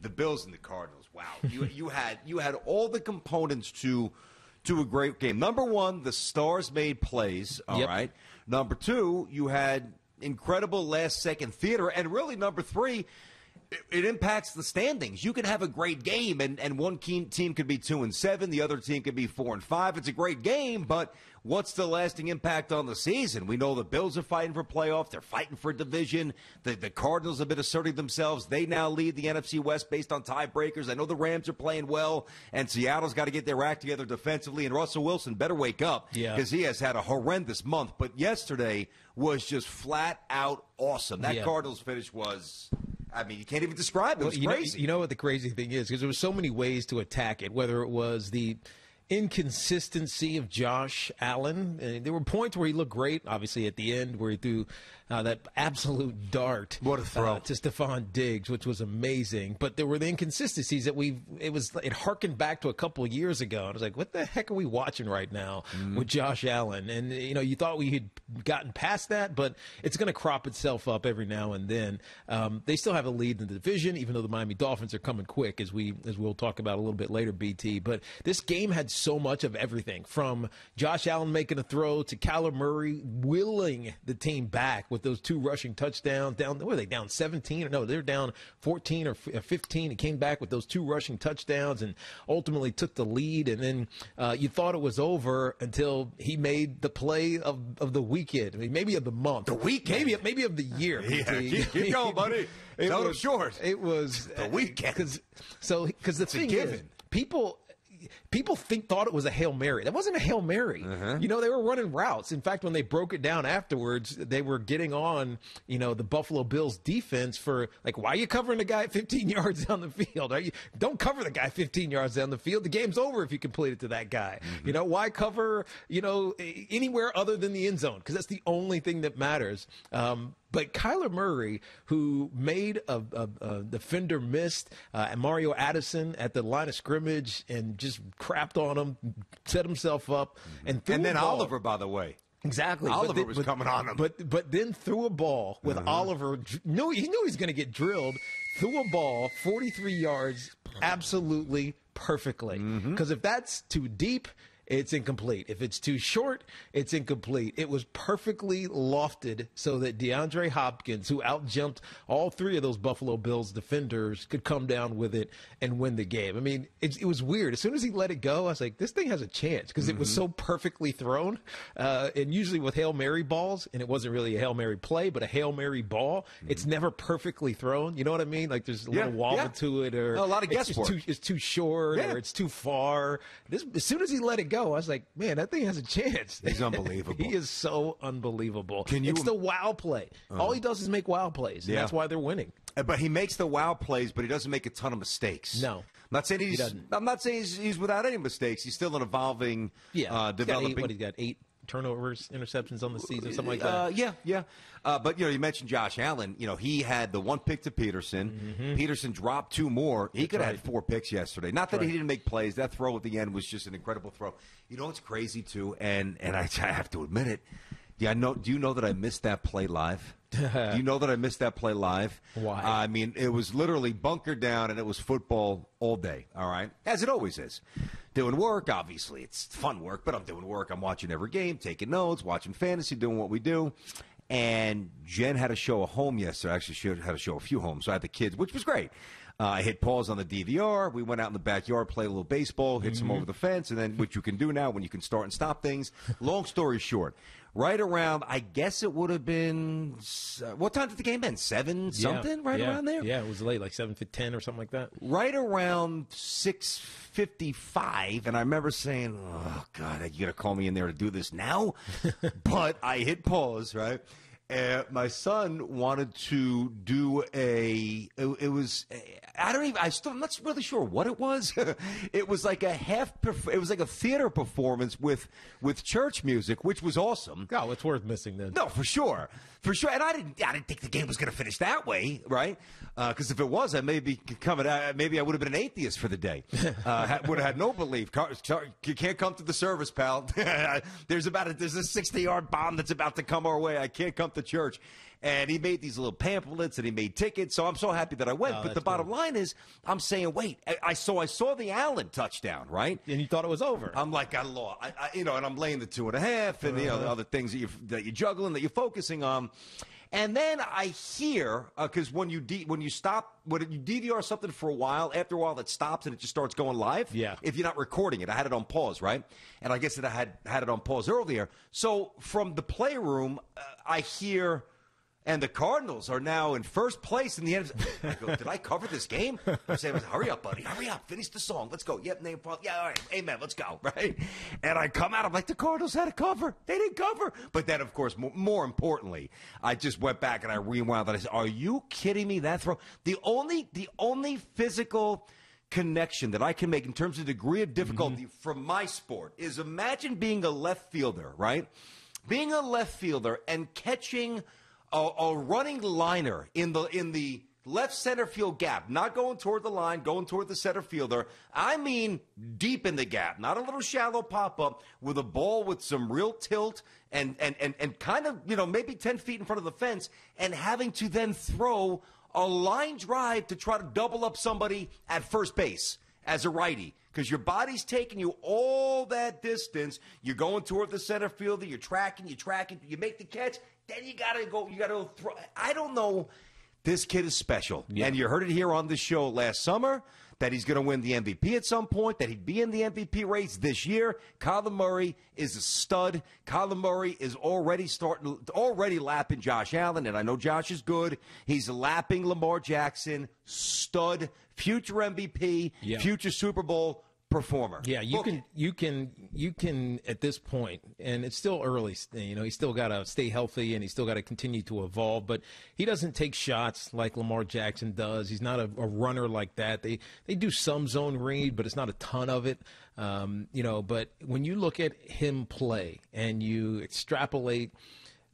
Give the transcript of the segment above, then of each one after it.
The Bills and the Cardinals. Wow, you had all the components to a great game. Number one, the stars made plays. All right. Number two, you had incredible last-second theater, and really number three, it impacts the standings. You can have a great game, and one team could be 2-7, the other team could be 4-5. It's a great game, but what's the lasting impact on the season? We know the Bills are fighting for playoffs. They're fighting for a division. The Cardinals have been asserting themselves. They now lead the NFC West based on tiebreakers. I know the Rams are playing well, and Seattle's got to get their act together defensively, and Russell Wilson better wake up because he has had a horrendous month. But yesterday was just flat out awesome. That Cardinals finish was... I mean, you can't even describe it. It was crazy. You know what the crazy thing is? Because there were so many ways to attack it, whether it was the inconsistency of Josh Allen. There were points where he looked great, obviously at the end, where he threw that absolute dart what a throw. To Stephon Diggs, which was amazing. But there were the inconsistencies that it harkened back to a couple of years ago. I was like, what the heck are we watching right now with Josh Allen? And, you thought we had gotten past that, but it's going to crop itself up every now and then. They still have a lead in the division, even though the Miami Dolphins are coming quick, as we'll talk about a little bit later, BT. But this game had so much of everything, from Josh Allen making a throw to Kyler Murray willing the team back with those two rushing touchdowns. Were they down 17? Or no, they're down 14 or 15. He came back with those two rushing touchdowns and ultimately took the lead. And then you thought it was over until he made the play of the weekend. I mean, maybe of the month. The weekend? Maybe of the year. Yeah, keep going, buddy. It was short. It was the weekend. Because the thing is, people thought it was a Hail Mary. That wasn't a Hail Mary. They were running routes. In fact, when they broke it down afterwards, they were getting on, the Buffalo Bills defense for, like, why are you covering the guy 15 yards down the field? Don't cover the guy 15 yards down the field. The game's over if you complete it to that guy. Why cover, anywhere other than the end zone? Because that's the only thing that matters. But Kyler Murray, who made a defender missed, and Mario Addison at the line of scrimmage and just crapped on him, set himself up, and threw and then a ball. Oliver, by the way. Exactly. Oliver was coming on him. But then threw a ball with Oliver. He knew he was going to get drilled. Threw a ball 43 yards absolutely perfectly. Because if that's too deep, it's incomplete. If it's too short, it's incomplete. It was perfectly lofted so that DeAndre Hopkins, who outjumped all three of those Buffalo Bills defenders, could come down with it and win the game. I mean, it was weird. As soon as he let it go, I was like, this thing has a chance, because it was so perfectly thrown. And usually with Hail Mary balls, and it wasn't really a Hail Mary play, but a Hail Mary ball, it's never perfectly thrown. You know what I mean? Like, there's a little wobble to it, or a lot of guesswork. It's too short, or it's too far. As soon as he let it go, I was like, man, that thing has a chance. He's unbelievable. He is so unbelievable. It's the wow play. All he does is make wow plays, and that's why they're winning. But he makes the wow plays, but he doesn't make a ton of mistakes. No. I'm not saying he's without any mistakes. He's still an evolving, developing. He's got 8 turnovers, interceptions on the season, something like that. Yeah. But, you mentioned Josh Allen. He had the one pick to Peterson. Peterson dropped 2 more. He could have had 4 picks yesterday. Not that he didn't make plays. That throw at the end was just an incredible throw. You know what's crazy, too? And I have to admit it. Yeah, do you know that I missed that play live? Do you know that I missed that play live? Why? I mean, it was literally bunkered down, and it was football all day, all right? As it always is. Doing work, obviously. It's fun work, but I'm doing work. I'm watching every game, taking notes, watching fantasy, doing what we do. And Jen had a show at home yesterday. Actually, she had a show a few homes. So I had the kids, which was great. I hit pause on the DVR. We went out in the backyard, played a little baseball, hit some over the fence, and then what you can do now when you can start and stop things. Long story short, right around, I guess it would have been, what time did the game end? 7 something? Around there? Yeah, it was late, like 7:10 or something like that. Right around 6:55, and I remember saying, oh, God, you got to call me in there to do this now? But I hit pause, right? My son wanted to do I'm not really sure what it was. It was like it was like a theater performance with church music, which was awesome. Oh, it's worth missing then. No, for sure. And I didn't think the game was going to finish that way, right? Because if it was, maybe I would have been an atheist for the day. Would have had no belief. You can't come to the service, pal. There's a 60-yard bomb that's about to come our way. I can't come to to church. And he made these little pamphlets and he made tickets. So I'm so happy that I went. Oh, but the bottom line is, I'm saying, wait, I saw the Allen touchdown, right? And you thought it was over. I'm like, I lost. And I'm laying the 2.5 and, the other things that you're juggling, that you're focusing on. And then I hear, because when you DVR something for a while, after a while it stops and it just starts going live. Yeah. If you're not recording it, I had it on pause, right? And I guess that I had it on pause earlier. So from the playroom, I hear, and the Cardinals are now in first place in the NFC. I go, did I cover this game? I'm saying, hurry up, buddy. Hurry up. Finish the song. Let's go. Yep, name, yeah, all right. Amen. Let's go, right? And I come out. I'm like, the Cardinals had a cover. They didn't cover. But then, of course, more importantly, I just went back and I rewound and I said, are you kidding me? That throw. The only physical connection that I can make in terms of degree of difficulty from my sport is, imagine being a left fielder, right? Being a left fielder and catching a running liner in the left center field gap, not going toward the line, going toward the center fielder. I mean deep in the gap, not a little shallow pop-up, with a ball with some real tilt and kind of, maybe 10 feet in front of the fence, and having to then throw a line drive to try to double up somebody at first base as a righty. Because your body's taking you all that distance. You're going toward the center fielder. You're tracking. You make the catch. Then you got to throw. I don't know. This kid is special. Yeah. And you heard it here on the show last summer that he's going to win the MVP at some point, that he'd be in the MVP race this year. Kyler Murray is a stud. Kyler Murray is already lapping Josh Allen, and I know Josh is good. He's lapping Lamar Jackson, stud, future MVP, future Super Bowl performer. Yeah, you can at this point, and it's still early. He's still got to stay healthy, and he's still got to continue to evolve. But he doesn't take shots like Lamar Jackson does. He's not a runner like that. They do some zone read, but it's not a ton of it. But when you look at him play and you extrapolate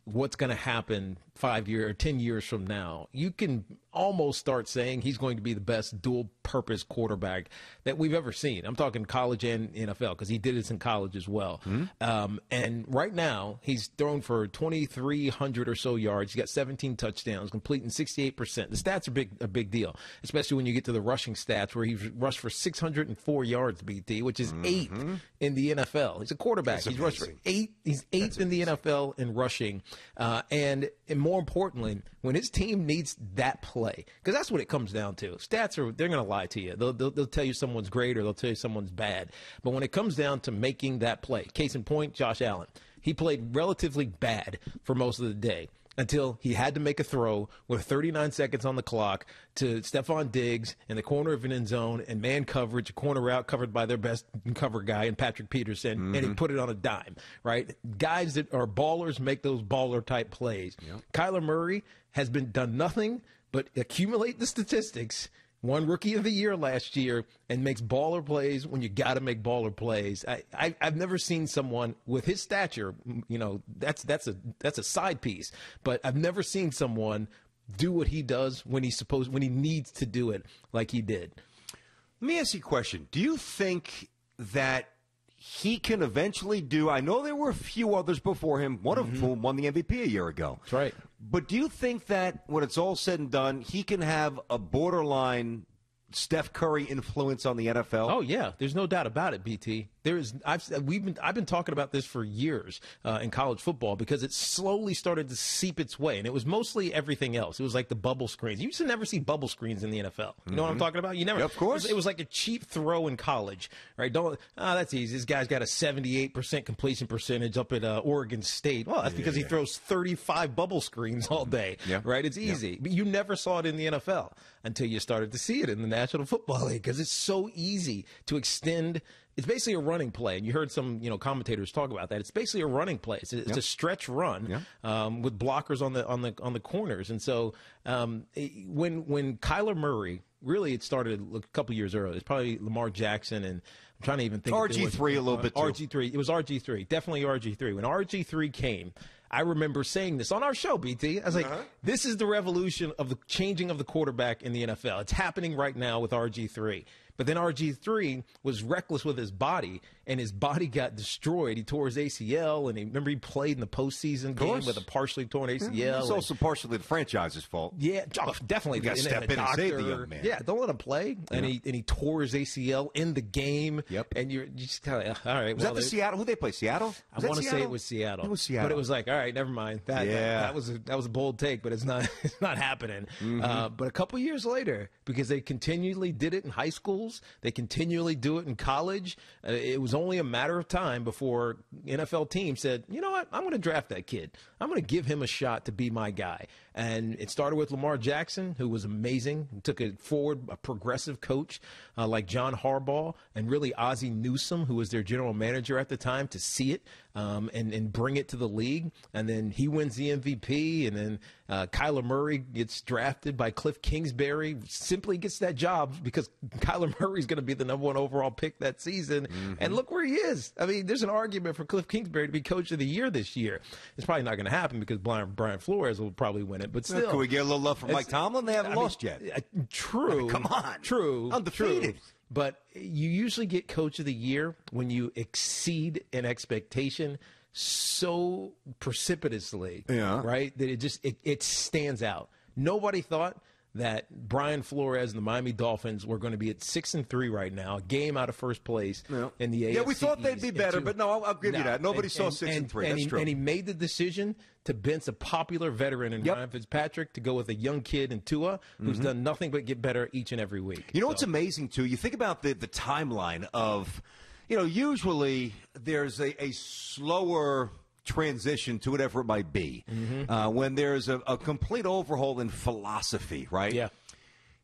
what's going to happen 5 years or 10 years from now, you can almost start saying he's going to be the best dual-purpose quarterback that we've ever seen. I'm talking college and NFL, because he did this in college as well. And right now, he's thrown for 2,300 or so yards. He's got 17 touchdowns, completing 68%. The stats are a big deal, especially when you get to the rushing stats, where he's rushed for 604 yards, BT, which is 8th in the NFL. He's a quarterback. He's rushed for 8. He's 8th in the NFL in rushing. And more importantly, when his team needs that play, because that's what it comes down to. Stats they're going to lie to you. They'll tell you someone's great or they'll tell you someone's bad. But when it comes down to making that play, case in point, Josh Allen, he played relatively bad for most of the day, until he had to make a throw with 39 seconds on the clock to Stephon Diggs in the corner of an end zone and man coverage, a corner route covered by their best cover guy and Patrick Peterson, and he put it on a dime, right? Guys that are ballers make those baller-type plays. Yep. Kyler Murray has done nothing but accumulate the statistics. Won Rookie of the Year last year and makes baller plays when you got to make baller plays. I've never seen someone with his stature, that's a side piece, but I've never seen someone do what he does when he needs to do it like he did. Let me ask you a question. Do you think that he can eventually do, I know there were a few others before him, one of whom won the MVP a year ago. That's right. But do you think that when it's all said and done, he can have a borderline Steph Curry influence on the NFL? Oh yeah, there's no doubt about it, BT. I've been talking about this for years in college football, because it slowly started to seep its way, and it was mostly everything else. It was like the bubble screens. You used to never see bubble screens in the NFL. You know what I'm talking about? You never. Yeah, of course. It was like a cheap throw in college, right? That's easy. This guy's got a 78% completion percentage up at Oregon State. Well, that's because he throws 35 bubble screens all day, right? It's easy. But you never saw it in the NFL until you started to see it in the National Football League, because it's so easy to extend. It's basically a running play, and you heard some commentators talk about that. It's basically a running play. It's a stretch run with blockers on the corners. And so when Kyler Murray, really it started a couple years earlier. It's probably Lamar Jackson, and I'm trying to even think. RG3 a little bit too. RG3. It was RG3. Definitely RG3. When RG3 came, I remember saying this on our show, BT. I was like, this is the revolution of the changing of the quarterback in the NFL. It's happening right now with RG3. But then RG3 was reckless with his body, and his body got destroyed. He tore his ACL, and remember he played in the postseason game with a partially torn ACL. It's also partially the franchise's fault. Yeah, definitely. You got to step in and save the young man. Yeah, don't let him play. And he tore his ACL in the game. Yep. And you just kind of, all right. Was that the Seattle? Who they play? Seattle? I want to say it was Seattle. It was Seattle. But it was like, all right, never mind. That was a bold take, but it's not happening. But a couple years later, because they continually did it in high schools, they continually do it in college. It was only a matter of time before NFL teams said, you know what, I'm going to draft that kid. I'm going to give him a shot to be my guy. And it started with Lamar Jackson, who was amazing. He took it forward, a progressive coach like John Harbaugh, and really Ozzie Newsome, who was their general manager at the time, to see it and bring it to the league. And then he wins the MVP, and then Kyler Murray gets drafted by Cliff Kingsbury, simply gets that job because Kyler Murray's going to be the #1 overall pick that season. And look where he is. I mean, there's an argument for Cliff Kingsbury to be coach of the year this year. It's probably not going to happen because Brian Flores will probably win it. But still. Can we get a little love from Mike Tomlin? They haven't lost yet. True. Come on. True. Undefeated. True. But you usually get coach of the year when you exceed an expectation so precipitously, right, that it stands out. Nobody thought that Brian Flores and the Miami Dolphins were going to be at 6-3 right now, a game out of first place in the AFC. Yeah, we thought they'd be better, but no, I'll give you that. Nobody saw 6-3. That's true. And he made the decision to bench a popular veteran in Ryan Fitzpatrick to go with a young kid in Tua, who's done nothing but get better each and every week. You know what's amazing, too? You think about the timeline of, usually there's a slower transition to whatever it might be when there's a complete overhaul in philosophy, right? Yeah.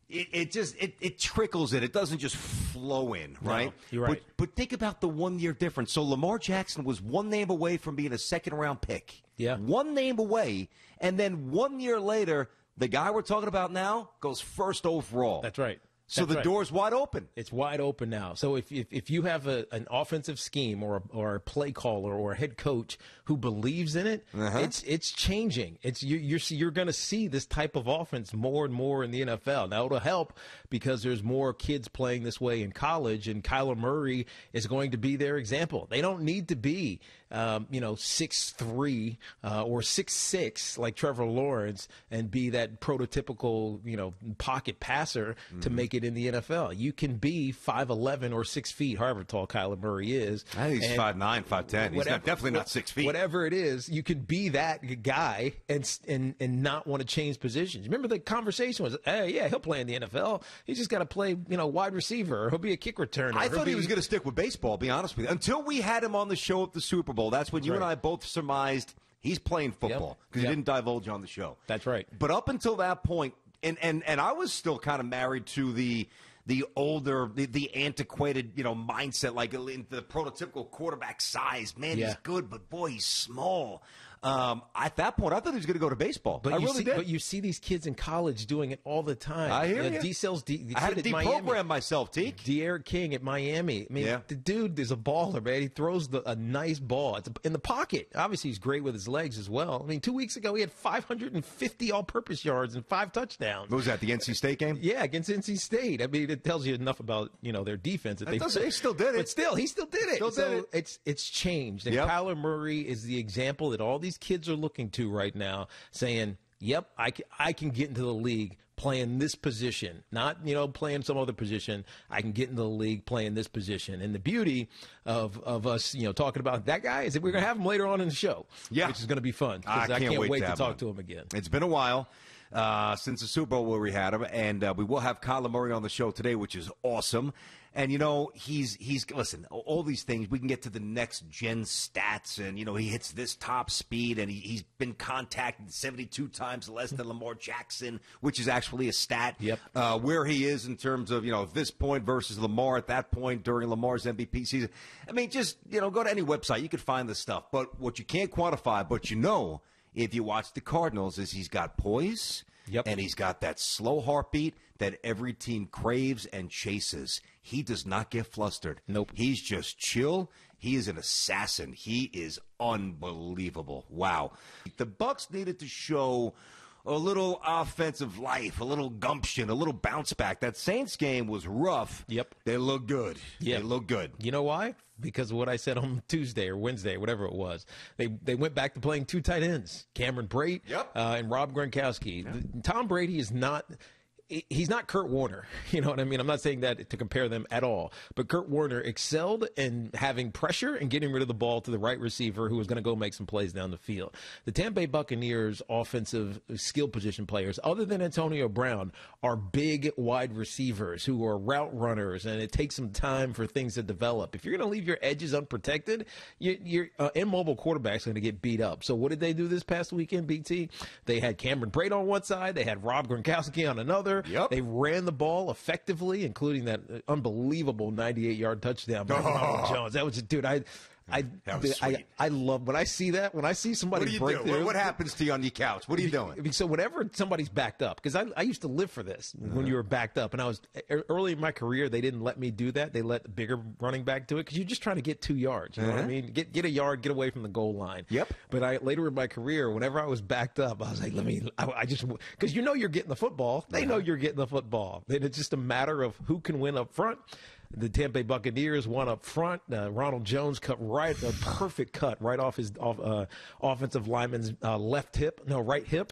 It trickles in. It doesn't just flow in, right? No, you're right. But think about the 1 year difference. So Lamar Jackson was one name away from being a second-round pick. Yeah. One name away, and then 1 year later, the guy we're talking about now goes first overall. That's right. So the door's wide open. It's wide open now. So if you have an offensive scheme or a play caller or a head coach who believes in it, it's changing. You're going to see this type of offense more and more in the NFL. Now it'll help because there's more kids playing this way in college, and Kyler Murray is going to be their example. They don't need to be 6'3" or 6'6" like Trevor Lawrence and be that prototypical pocket passer to make it in the NFL. You can be 5'11" or 6 feet, however tall Kyler Murray is. I think he's 5'9", 5'10". He's definitely not 6 feet. Whatever it is, you can be that guy and not want to change positions. Remember the conversation was, hey, yeah, he'll play in the NFL. He's just got to play, wide receiver, or he'll be a kick returner. I thought he was going to stick with baseball, to be honest with you. Until we had him on the show at the Super Bowl. That's when you and I both surmised he's playing football because he didn't divulge on the show. That's right. But up until that point, and I was still kind of married to the older, the antiquated, mindset, like the prototypical quarterback size. Man, he's good, but boy, he's small. At that point, I thought he was going to go to baseball. I really did. But you see these kids in college doing it all the time. I hear you. I had to deprogram myself, Teak. De'Aaron King at Miami. I mean, the dude is a baller, man. He throws a nice ball. It's in the pocket. Obviously, he's great with his legs as well. I mean, 2 weeks ago, he had 550 all-purpose yards and 5 touchdowns. What was that, the NC State game? Yeah, against NC State. I mean, it tells you enough about, their defense. That they still did it. But still, he still did it. It's changed. And Kyler Murray is the example that all these kids are looking to right now, saying, yep, I can get into the league playing this position, not, playing some other position. I can get into the league playing this position. And the beauty of us, talking about that guy is that we're going to have him later on in the show, which is going to be fun. I can't wait to talk to him again. It's been a while since the Super Bowl where we had him, and we will have Kyler Murray on the show today, which is awesome. And, he's listen, all these things, we can get to the next gen stats, and, he hits this top speed, and he's been contacted 72 times less than Lamar Jackson, which is actually a stat. Where he is in terms of, this point versus Lamar at that point during Lamar's MVP season. I mean, just, go to any website. You can find this stuff. But what you can't quantify, but if you watch the Cardinals, is he's got poise, and he's got that slow heartbeat that every team craves and chases. He does not get flustered. Nope. He's just chill. He is an assassin. He is unbelievable. Wow. The Bucs needed to show a little offensive life, a little gumption, a little bounce back. That Saints game was rough. Yep. They look good. Yep. They look good. You know why? Because of what I said on Tuesday or Wednesday, whatever it was. They went back to playing 2 tight ends, Cameron Brate and Rob Gronkowski. Yep. Tom Brady is not – he's not Kurt Warner. You know what I mean? I'm not saying that to compare them at all. But Kurt Warner excelled in having pressure and getting rid of the ball to the right receiver who was going to go make some plays down the field. The Tampa Bay Buccaneers offensive skill position players, other than Antonio Brown, are big wide receivers who are route runners, and it takes some time for things to develop. If you're going to leave your edges unprotected, your immobile quarterback's going to get beat up. So what did they do this past weekend, BT? They had Cameron Brate on one side. They had Rob Gronkowski on another. Yep. They ran the ball effectively, including that unbelievable 98-yard touchdown by Ronald Jones. That was just, dude, I love when I see that. When I see somebody break through. What happens to you on your couch? What are you doing? So whenever somebody's backed up, because I used to live for this when you were backed up, and I was early in my career. They didn't let me do that. They let the bigger running back do it because you're just trying to get 2 yards. You know what I mean? Get a yard, get away from the goal line. Yep. But later in my career, whenever I was backed up, I was like, I just because you're getting the football. They know you're getting the football. And it's just a matter of who can win up front. The Tampa Bay Buccaneers won up front. Ronald Jones cut a perfect cut right off his offensive lineman's right hip,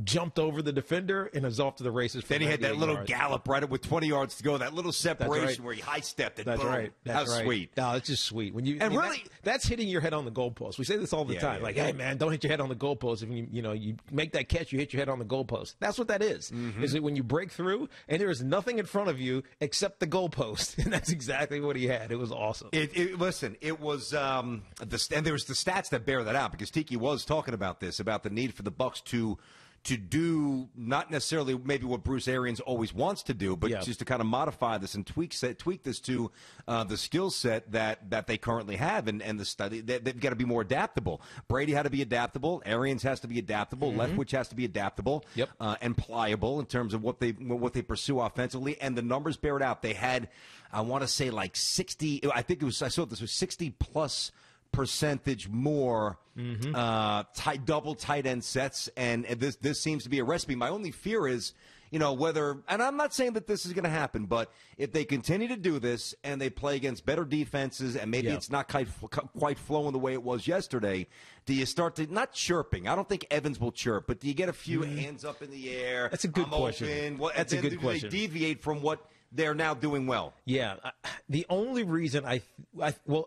jumped over the defender, and is off to the races. Then he had that little gallop right with 20 yards to go, that little separation where he high-stepped it. That's boom. right. That's sweet. No, it's just sweet. That's hitting your head on the goalpost. We say this all the time. Hey, man, don't hit your head on the goalpost. If you make that catch, you hit your head on the goalpost. That's what that is. Is that when you break through and there is nothing in front of you except the goalpost. And that's exactly what he had. It was awesome. Listen, it was and there was the stats that bear that out because Tiki was talking about this, about the need for the Bucs to do not necessarily maybe what Bruce Arians always wants to do, but just to kind of modify this and tweak this to the skill set that they currently have and the study. They've got to be more adaptable. Brady had to be adaptable. Arians has to be adaptable. Leftwich has to be adaptable and pliable in terms of what they pursue offensively. And the numbers bear it out. They had, I want to say, like 60. I think it was. I saw this was 60+ percentage more double tight end sets, and this seems to be a recipe. My only fear is, whether, and I'm not saying that this is going to happen, but if they continue to do this and they play against better defenses and maybe it's not quite flowing the way it was yesterday, do you start to, not chirping, I don't think Evans will chirp, but do you get a few hands up in the air? That's a good question. That's a good question. They deviate from what they're now doing well. Yeah. The only reason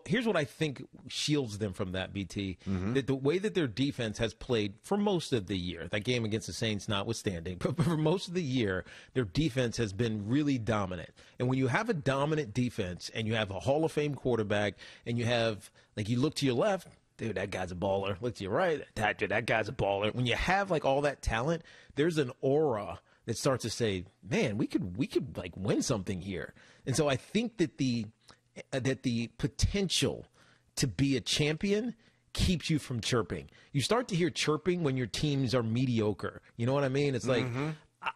here's what I think shields them from that, BT. That the way that their defense has played for most of the year, that game against the Saints notwithstanding, but for most of the year, their defense has been really dominant. And when you have a dominant defense and you have a Hall of Fame quarterback and you have, like, you look to your left, dude, that guy's a baller. Look to your right, that guy's a baller. When you have, like, all that talent, there's an aura that starts to say, man, we could like win something here. And so I think that the potential to be a champion keeps you from chirping. You start to hear chirping when your teams are mediocre. You know what I mean? It's like,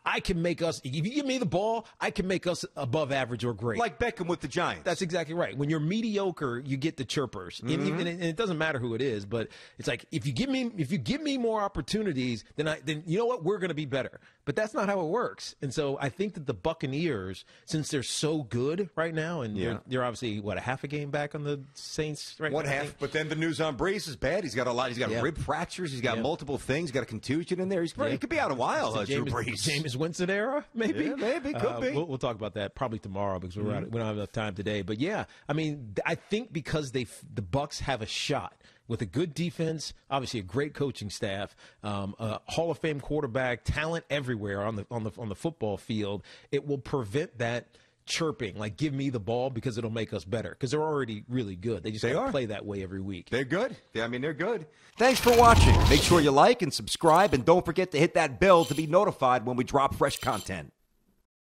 I can make us, if you give me the ball, I can make us above average or great. Like Beckham with the Giants. That's exactly right. When you're mediocre, you get the chirpers. And it doesn't matter who it is, but it's like, if you give me more opportunities, then you know what? We're going to be better. But that's not how it works. And so I think that the Buccaneers, since they're so good right now, and they're obviously, a half a game back on the Saints right now? One half, but then the news on Brees is bad. He's got a lot. He's got rib fractures. He's got multiple things. He's got a contusion in there. He could be out a while, Drew Brees. Jameis Winston era, maybe? Yeah, maybe. Could be. We'll talk about that probably tomorrow because we don't have enough time today. But, yeah, I mean, I think because the Bucs have a shot with a good defense, obviously a great coaching staff, a Hall of Fame quarterback, talent everywhere on the football field, it will prevent that chirping, like give me the ball because it'll make us better because they're already really good. They just got to play that way every week. They're good. I mean, they're good. Thanks for watching. Make sure you like and subscribe, and don't forget to hit that bell to be notified when we drop fresh content.